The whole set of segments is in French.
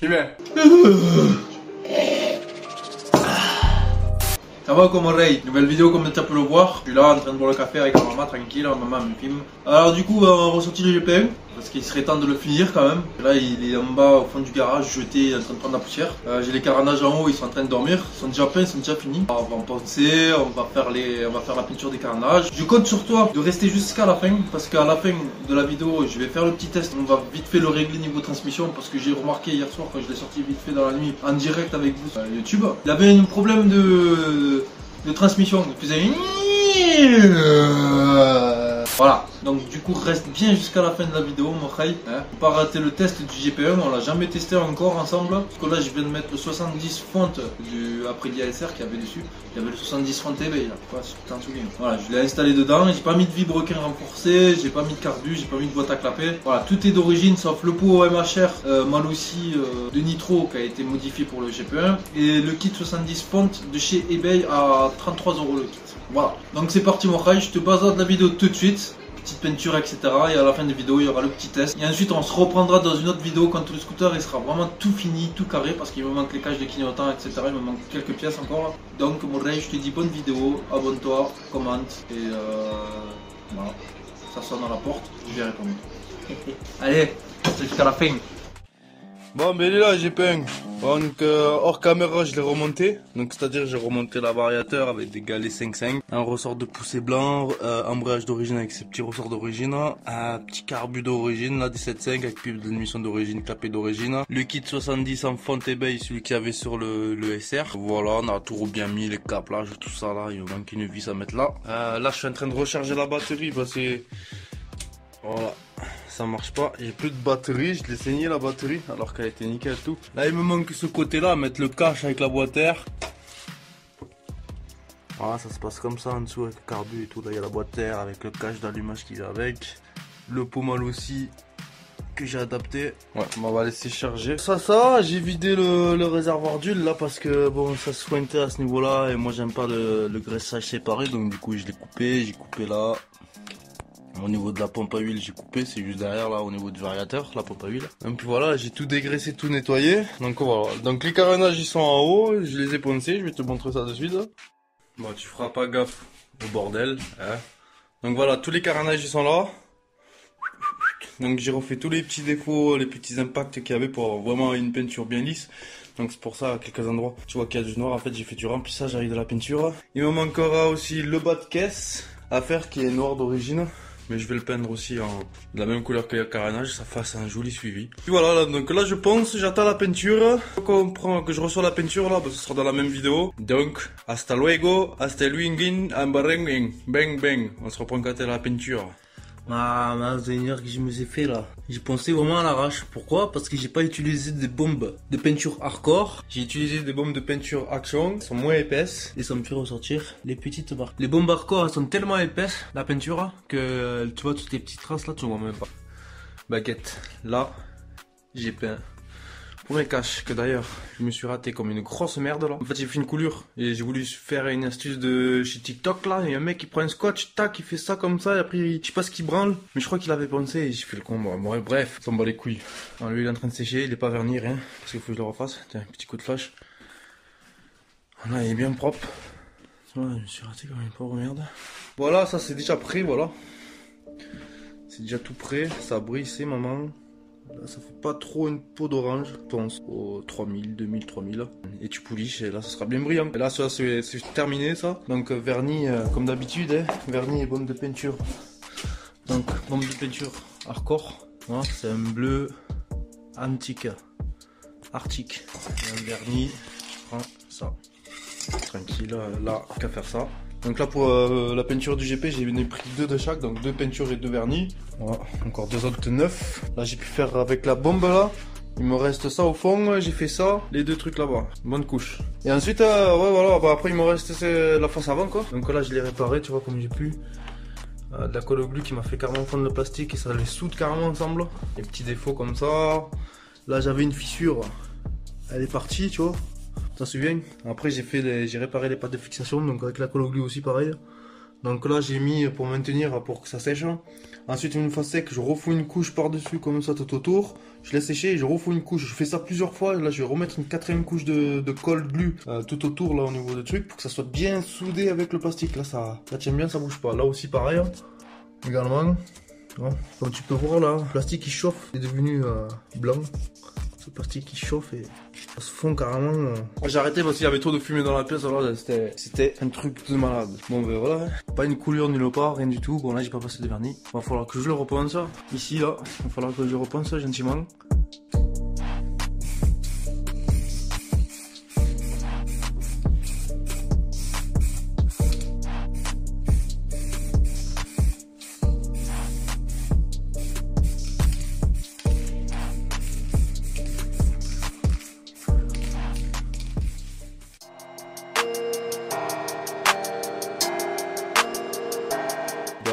J'y vais. Ça va comme oreille, nouvelle vidéo comme tu peux le voir. Je suis là en train de boire le café avec ma maman tranquille, maman me filme. Alors du coup on va ressortir le GP1 parce qu'il serait temps de le finir quand même. Là il est en bas au fond du garage jeté en train de prendre la poussière. J'ai les carénages en haut, ils sont en train de dormir. Ils sont déjà peints, ils sont déjà finis. On va en penser, on va faire la peinture des carénages. Je compte sur toi de rester jusqu'à la fin parce qu'à la fin de la vidéo je vais faire le petit test. On va vite fait le régler niveau transmission parce que j'ai remarqué hier soir quand je l'ai sorti vite fait dans la nuit en direct avec vous sur YouTube. Il avait un problème de transmission, il faisait voilà, donc du coup reste bien jusqu'à la fin de la vidéo mon frère, hein. Faut pas rater le test du GP1, on l'a jamais testé encore ensemble. Parce que là je viens de mettre le 70 fonte du Aprilia SR qui avait dessus. Il y avait le 70 fonte eBay là, quoi, si tu t'en souviens. Voilà, je l'ai installé dedans, j'ai pas mis de vilebrequin renforcé, j'ai pas mis de carbu, j'ai pas mis de boîte à clapper. Voilà, tout est d'origine sauf le pot MHR Malossi de Nitro qui a été modifié pour le GP1 et le kit 70 fonte de chez eBay à 33 € le kit. Voilà, donc c'est parti mon frère, je te bazarde la vidéo tout de suite. Petite peinture, etc. Et à la fin de la vidéo, il y aura le petit test. Et ensuite, on se reprendra dans une autre vidéo quand le scooter il sera vraiment tout fini, tout carré. Parce qu'il me manque les cages de clignotants, etc. Il me manque quelques pièces encore. Donc, mon rey, je te dis bonne vidéo. Abonne-toi, commente. Et voilà. Ça sonne à la porte. Je vais répondre. Allez, jusqu'à la fin. Bon, mais il est là, j'ai peint. Donc, hors caméra, je l'ai remonté. Donc, c'est-à-dire, j'ai remonté la variateur avec des galets 5.5, un ressort de poussée blanc, embrayage d'origine avec ses petits ressorts d'origine, un petit carbu d'origine, là, 17.5 avec pipe d'émission d'origine, clapet d'origine. Le kit 70 en fonte eBay, celui qu'il y avait sur le SR. Voilà, on a tout bien mis, les câblages, tout ça là. Il me manque une vis à mettre là. Là, je suis en train de recharger la batterie parce que... Voilà. Ça marche pas, j'ai plus de batterie, je l'ai saigné la batterie alors qu'elle était nickel tout. Là il me manque ce côté là, mettre le cache avec la boîte air. Voilà, ça se passe comme ça en dessous avec le carbu et tout. Là il y a la boîte air avec le cache d'allumage qui va avec. Le pot mal aussi que j'ai adapté. Ouais, on va laisser charger. Ça, j'ai vidé le réservoir d'huile là parce que bon ça se pointait à ce niveau là et moi j'aime pas le graissage séparé donc du coup je l'ai coupé, j'ai coupé là. Au niveau de la pompe à huile j'ai coupé, c'est juste derrière là au niveau du variateur, la pompe à huile. Donc voilà, j'ai tout dégraissé, tout nettoyé. Donc voilà, donc les carénages ils sont en haut, je les ai poncés, je vais te montrer ça de suite. Bon, tu feras pas gaffe au bordel, hein. Donc voilà, tous les carénages ils sont là. Donc j'ai refait tous les petits défauts, les petits impacts qu'il y avait pour avoir vraiment une peinture bien lisse. Donc c'est pour ça à quelques endroits, tu vois qu'il y a du noir, en fait j'ai fait du remplissage avec de la peinture. Il me manquera aussi le bas de caisse à faire qui est noir d'origine. Mais je vais le peindre aussi en de la même couleur que le carénage, ça fasse un joli suivi. Puis voilà, là, donc là je pense, j'attends la peinture. Que je reçois la peinture là, bah, ce sera dans la même vidéo. Donc, hasta luego, hasta luego, bang bang. On se reprend quand la peinture. Ah, Seigneur, que je me suis fait là. J'ai pensé vraiment à l'arrache. Pourquoi? Parce que j'ai pas utilisé des bombes de peinture hardcore. J'ai utilisé des bombes de peinture action. Elles sont moins épaisses. Et ça me fait ressortir les petites marques. Les bombes hardcore, elles sont tellement épaisses, la peinture, que tu vois toutes les petites traces là, tu vois même pas. Baguette. Là, j'ai peint. Pour mes caches, que d'ailleurs, je me suis raté comme une grosse merde là. En fait, j'ai fait une coulure et j'ai voulu faire une astuce de chez TikTok là. Il y a un mec qui prend un scotch, tac, il fait ça comme ça et après, je sais pas ce qu'il branle, mais je crois qu'il avait pensé et j'ai fait le con. Bon, bref, ça me bat les couilles. Alors, lui, il est en train de sécher, il est pas verni, rien, parce qu'il faut que je le refasse. Tiens, un petit coup de flash. Voilà, il est bien propre. Voilà, je me suis raté comme une pauvre merde. Voilà, ça c'est déjà prêt, voilà. C'est déjà tout prêt, ça a brillé, maman. Là, ça fait pas trop une peau d'orange, je pense, au 3000, 2000, 3000. Et tu pouliches, et là, ça sera bien brillant. Et là, ça, c'est terminé, ça. Donc, vernis, comme d'habitude, hein, vernis et bombe de peinture. Donc, bombe de peinture hardcore. Voilà, c'est un bleu antique, arctique. Et un vernis, je prends ça. Tranquille, là, qu'à faire ça. Donc là pour la peinture du GP, j'ai pris 2 de chaque, donc 2 peintures et 2 vernis. Voilà, encore 2 autres neufs. Là j'ai pu faire avec la bombe là. Il me reste ça au fond, j'ai fait ça, les 2 trucs là-bas. Bonne couche. Et ensuite, ouais voilà, bah, après il me reste la face avant quoi. Donc là je l'ai réparé, tu vois comme j'ai pu. De la colle au glue qui m'a fait carrément fondre le plastique et ça les soude carrément ensemble. Des petits défauts comme ça. Là j'avais une fissure, elle est partie tu vois. T'en souviens? Après j'ai réparé les pattes de fixation, donc avec la colle au glue aussi pareil. Donc là j'ai mis pour maintenir, pour que ça sèche. Ensuite une fois sec, je refous une couche par dessus comme ça tout autour. Je laisse sécher et je refous une couche. Je fais ça plusieurs fois. Là je vais remettre une quatrième couche de colle glue tout autour là au niveau du truc pour que ça soit bien soudé avec le plastique. Là ça tient bien, ça bouge pas. Là aussi pareil également. Comme tu peux voir là, le plastique il chauffe, il est devenu blanc. Ce plastique qui chauffe et ça se fond carrément. J'ai arrêté parce qu'il y avait trop de fumée dans la pièce, alors c'était un truc de malade. Bon ben voilà, pas une coulure nulle part, rien du tout. Bon là j'ai pas passé de vernis. Il va falloir que je le repense. Ici là, il va falloir que je repense gentiment.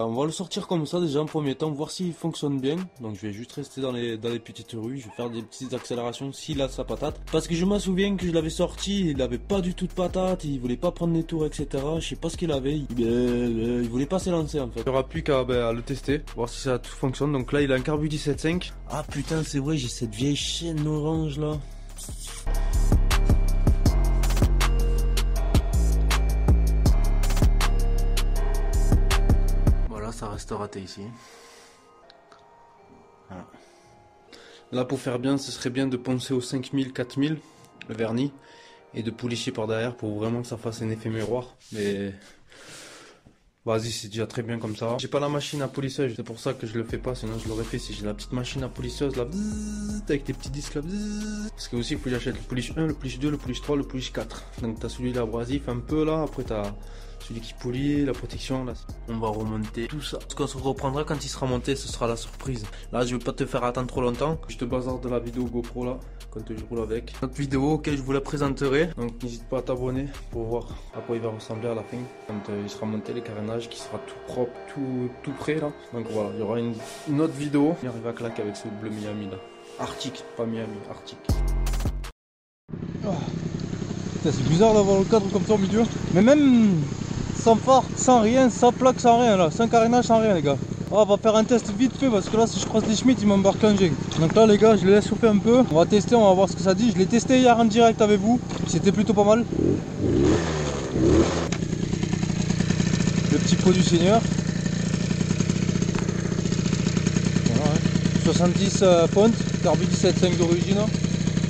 On va le sortir comme ça déjà en premier temps, voir s'il fonctionne bien. Donc je vais juste rester dans les petites rues, je vais faire des petites accélérations s'il a sa patate. Parce que je me souviens que je l'avais sorti, il avait pas du tout de patate, il voulait pas prendre les tours etc. Je sais pas ce qu'il avait, il voulait pas s'élancer en fait. Il n'y aura plus qu'à le tester, voir si ça tout fonctionne. Donc là il a un carbu 17.5. Ah putain c'est vrai, j'ai cette vieille chaîne orange là. Ça reste raté ici. Voilà. Là pour faire bien, ce serait bien de poncer au 5000, 4000 le vernis et de policher par derrière pour vraiment que ça fasse un effet miroir. Mais vas-y, c'est déjà très bien comme ça. J'ai pas la machine à polissage, c'est pour ça que je le fais pas, sinon je l'aurais fait si j'ai la petite machine à polisseuse là, avec des petits disques là. Parce que aussi il faut que j'achète le polish 1, le polish 2, le polish 3, le polish 4. Donc t'as celui là abrasif un peu là, après t'as celui qui polie, la protection là. On va remonter tout ça. Ce qu'on se reprendra quand il sera monté, ce sera la surprise. Là je vais pas te faire attendre trop longtemps. Je te bazarde de la vidéo GoPro là, quand je roule avec. Notre vidéo auquel je vous la présenterai. Donc n'hésite pas à t'abonner pour voir à quoi il va ressembler à la fin. Quand il sera monté, les carénages qui sera tout propre, tout prêt là. Donc voilà, il y aura une autre vidéo. Il arrive à claquer avec ce bleu Miami là. Arctique, pas Miami, Arctique. Oh. C'est bizarre d'avoir le cadre comme ça au milieu. Mais même sans phare, sans rien, sans plaque, sans rien là, sans carénage, sans rien les gars. Oh, on va faire un test vite fait parce que là si je croise les Schmitt ils m'embarquent l'engin. Donc là les gars je les laisse chauffer un peu. On va tester, on va voir ce que ça dit. Je l'ai testé hier en direct avec vous. C'était plutôt pas mal. Le petit pot du Seigneur. Voilà, hein. 70 fontes, carbu 17.5 d'origine.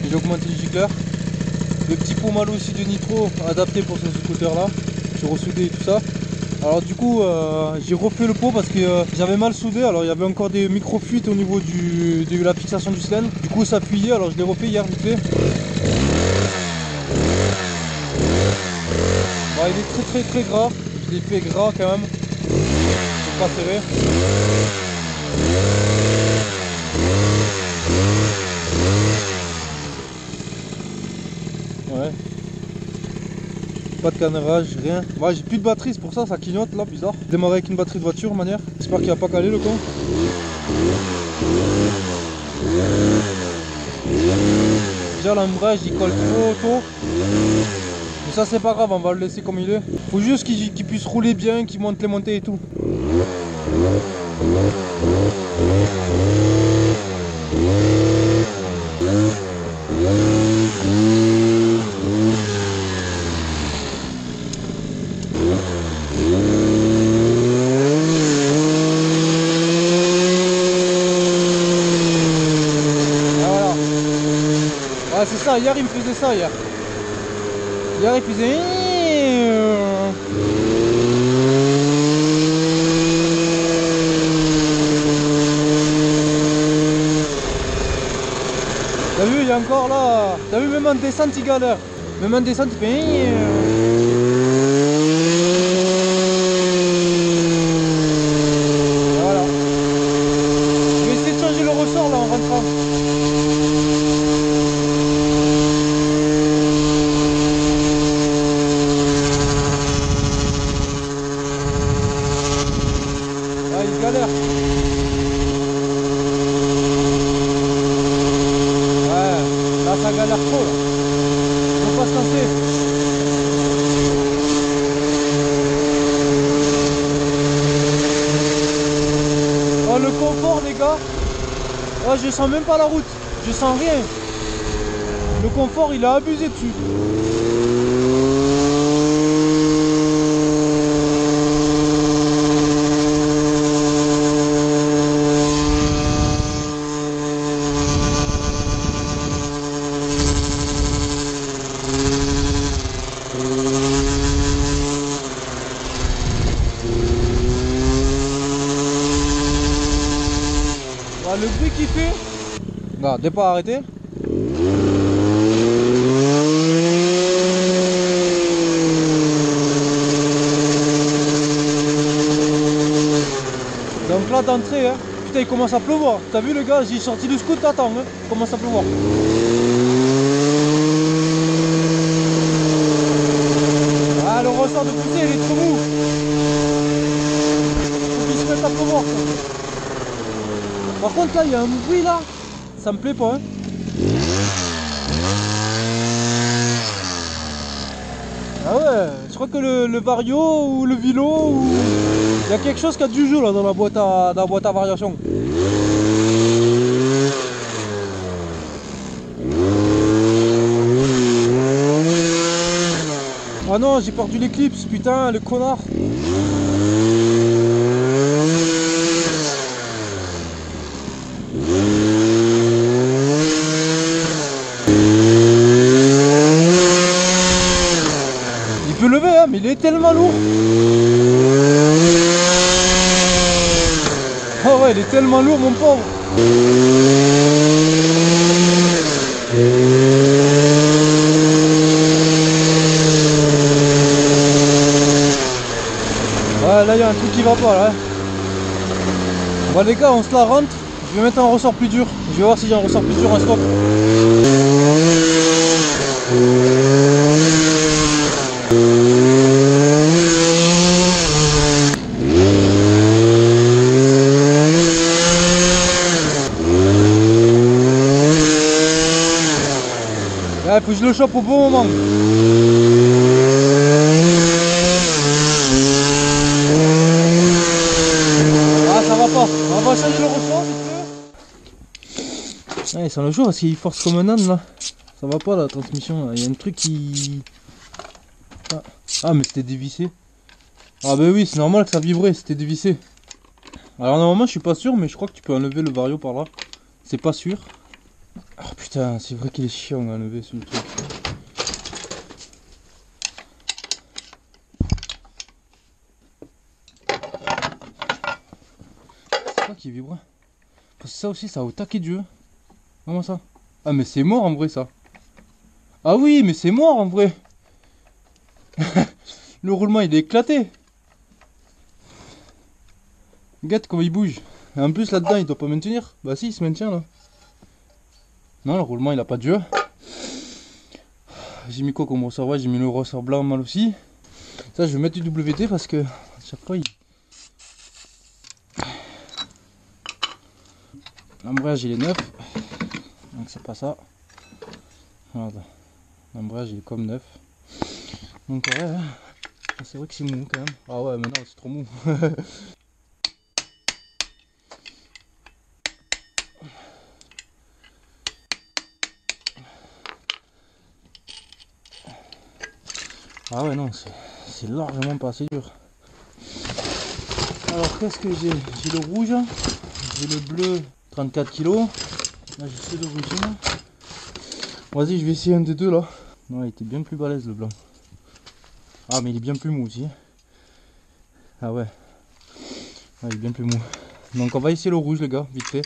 J'ai augmenté le gicleur. Le petit pot mal aussi de nitro adapté pour ce scooter là. J'ai ressoudé et tout ça. Alors du coup j'ai refait le pot parce que j'avais mal soudé. Alors il y avait encore des micro-fuites au niveau de la fixation du cylindre. Du coup ça fuyait, alors je l'ai refait hier vite fait. Bon, il est très gras. Je l'ai fait gras quand même. C'est pas serré. Ouais. Pas de canarage, rien. Ouais, j'ai plus de batterie, c'est pour ça, ça clignote là, bizarre. Démarrer avec une batterie de voiture, manière. J'espère qu'il va pas caler le con. Déjà l'embrayage il colle trop tôt. Mais ça c'est pas grave, on va le laisser comme il est. Faut juste qu'il puisse rouler bien, qu'il monte les montées et tout. Ah c'est ça, hier il me faisait ça hier. Hier il faisait... T'as vu, il y a encore là... T'as vu, même en descente il galère. Même en descente il fait... Voilà. Je vais essayer de changer le ressort là en rentrant. Il galère. Ouais, là ça galère trop là. Faut pas se lancer. Ouais, je sens même pas la route. Je sens rien. Le confort, il a abusé dessus. Le bruit qu'il fait, regarde, départ arrêté. Donc là d'entrée, hein, putain il commence à pleuvoir. T'as vu le gars, j'ai sorti le scout, attends, hein, il commence à pleuvoir. Ah, le ressort de poussée il est trop mou. Faut qu'il se mette à pleuvoir. Par contre là il y a un bruit là, ça me plaît pas hein. Ah ouais, je crois que le Vario ou le Vilo ou... il y a quelque chose qui a du jeu là dans la boîte à variation. Ah non, j'ai perdu l'éclipse, putain, le connard. Il peut lever, hein, mais il est tellement lourd. Ah ouais, il est tellement lourd, mon pauvre. Ouais, là il y a un truc qui va pas là. Bon les gars, on se la rentre. Je vais mettre un ressort plus dur. Je vais voir si j'ai un ressort plus dur en stop. Ouais, faut que je le chope au bon moment. Ah, ça va pas. On va changer le ressort vite fait. Ouais, ça le chaud parce qu'il force comme un âne là. Ça va pas la transmission là. Il y a un truc qui... Ah mais c'était dévissé. Ah bah oui, c'est normal que ça vibrait, c'était dévissé. Alors normalement je suis pas sûr, mais je crois que tu peux enlever le Vario par là. C'est pas sûr. Oh putain, c'est vrai qu'il est chiant à enlever ce truc. C'est quoi qui vibre? Parce que ça aussi, ça a au taquet de jeu. Comment ça? Ah mais c'est mort en vrai ça. Ah oui, mais c'est mort en vrai. Le roulement il est éclaté. Regarde comment il bouge. Et en plus là-dedans il doit pas maintenir. Bah si, il se maintient là. Non, le roulement il a pas de jeu. J'ai mis quoi comme ressort? Ouais, j'ai mis le ressort blanc mal aussi. Ça je vais mettre du WT parce que à chaque fois il... L'embrayage il est neuf. Donc c'est pas ça. Voilà. L'embrayage il est comme neuf. Donc ouais, hein. C'est vrai que c'est mou quand même. Ah ouais, maintenant c'est trop mou. Ah ouais non, c'est largement pas assez dur. Alors qu'est-ce que j'ai? J'ai le rouge, j'ai le bleu 34 kg. Là j'ai celui d'origine. Vas-y, je vais essayer un des deux là. Non, il était bien plus balèze le blanc. Ah mais il est bien plus mou aussi. Ah ouais. Ouais, il est bien plus mou. Donc on va essayer le rouge les gars, vite fait.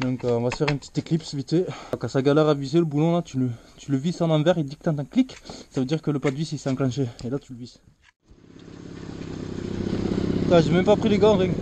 Donc on va se faire une petite éclipse vite fait. Quand ça galère à visser le boulon là, tu le visses en envers et dès que tu entends clic, ça veut dire que le pas de vis il s'est enclenché. Et là tu le visses. J'ai même pas pris les gants, rien.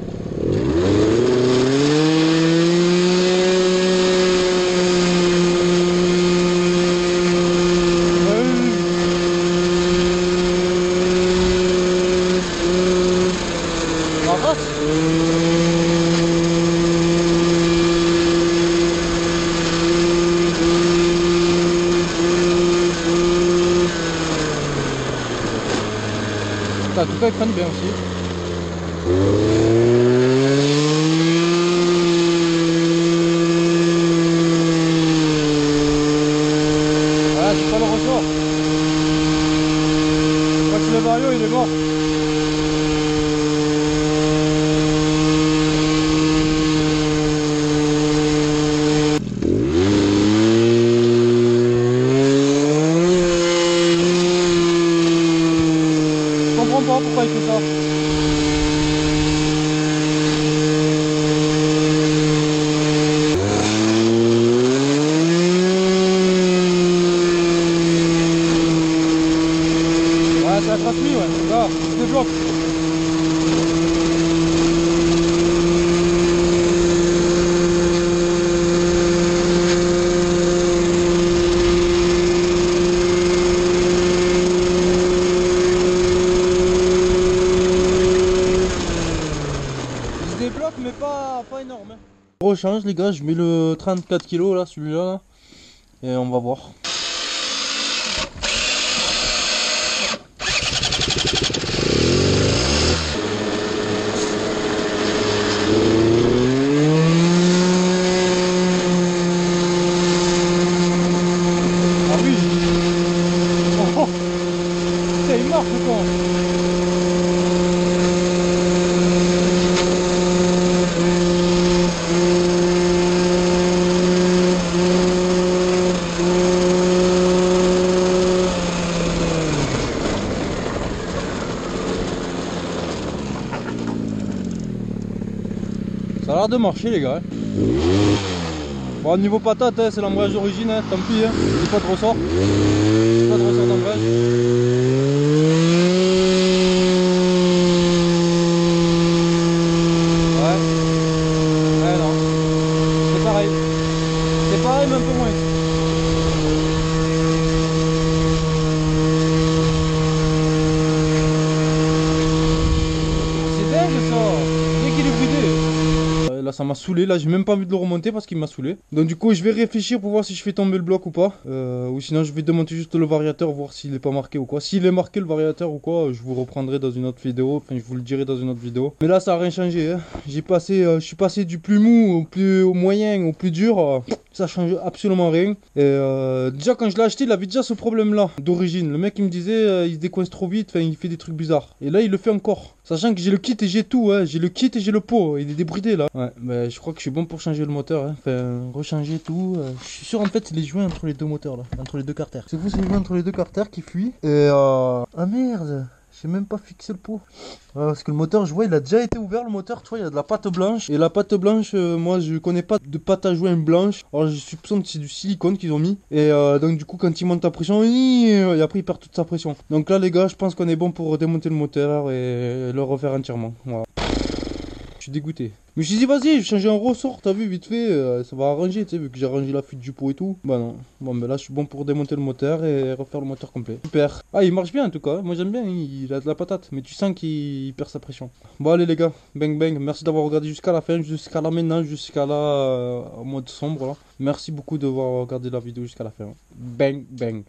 En tout cas, ils prennent bien aussi. chariot il est mort. Je comprends pas pourquoi il fait ça. Ouais, c'est la transmis, ouais. Là, je débloque. Je débloque, mais pas énorme. Hein. Je rechange, les gars, je mets le 34 kg là, celui-là, là, et on va voir. Ah oui. Oh, oh. Putain, il marche quoi. Ça a l'air de marcher les gars. Bon, niveau patate, hein, c'est l'embrayage d'origine, hein, tant pis, hein. J'ai pas de ressort. J'ai pas de ressort d'embrayage. Ouais. Ouais, non. C'est pareil. C'est pareil, mais un peu moins. C'est dingue ça. Dès qu'il est bridé. Là ça m'a saoulé, là j'ai même pas envie de le remonter parce qu'il m'a saoulé. Donc du coup je vais réfléchir pour voir si je fais tomber le bloc ou pas. Ou sinon je vais démonter juste le variateur, voir s'il est pas marqué ou quoi. S'il est marqué le variateur ou quoi, je vous reprendrai dans une autre vidéo. Enfin je vous le dirai dans une autre vidéo. Mais là ça a rien changé, hein. Je suis passé du plus mou au moyen au plus dur. Ça change absolument rien. Et déjà quand je l'ai acheté il avait déjà ce problème là d'origine. Le mec il me disait il se décoince trop vite, enfin il fait des trucs bizarres. Et là il le fait encore. Sachant que j'ai le kit et j'ai tout, hein. J'ai le kit et j'ai le pot, il est débridé là. Ouais, bah, je crois que je suis bon pour changer le moteur, hein. Enfin, rechanger tout. Je suis sûr en fait c'est les joints entre les deux moteurs là, entre les deux carters. C'est vous, c'est les joints entre les deux carters qui fuient. Et ah merde, j'ai même pas fixé le pot. Parce que le moteur, je vois, il a déjà été ouvert le moteur, tu vois, il y a de la pâte blanche. Et la pâte blanche, moi je connais pas de pâte à joint blanche. Alors je soupçonne que c'est du silicone qu'ils ont mis. Et donc du coup quand il monte la pression, et après il perd toute sa pression. Donc là les gars, je pense qu'on est bon pour démonter le moteur et le refaire entièrement. Voilà. Je suis dégoûté. Mais je me suis dit vas-y, je vais changer un ressort, t'as vu, vite fait, ça va arranger, tu sais, vu que j'ai arrangé la fuite du pot et tout. Bah non. Bon ben là je suis bon pour démonter le moteur et refaire le moteur complet. Super. Ah il marche bien en tout cas, moi j'aime bien, il a de la patate, mais tu sens qu'il perd sa pression. Bon allez les gars, bang bang, merci d'avoir regardé jusqu'à la fin, jusqu'à là maintenant, jusqu'à là en mode sombre là. Merci beaucoup d'avoir regardé la vidéo jusqu'à la fin. Bang bang.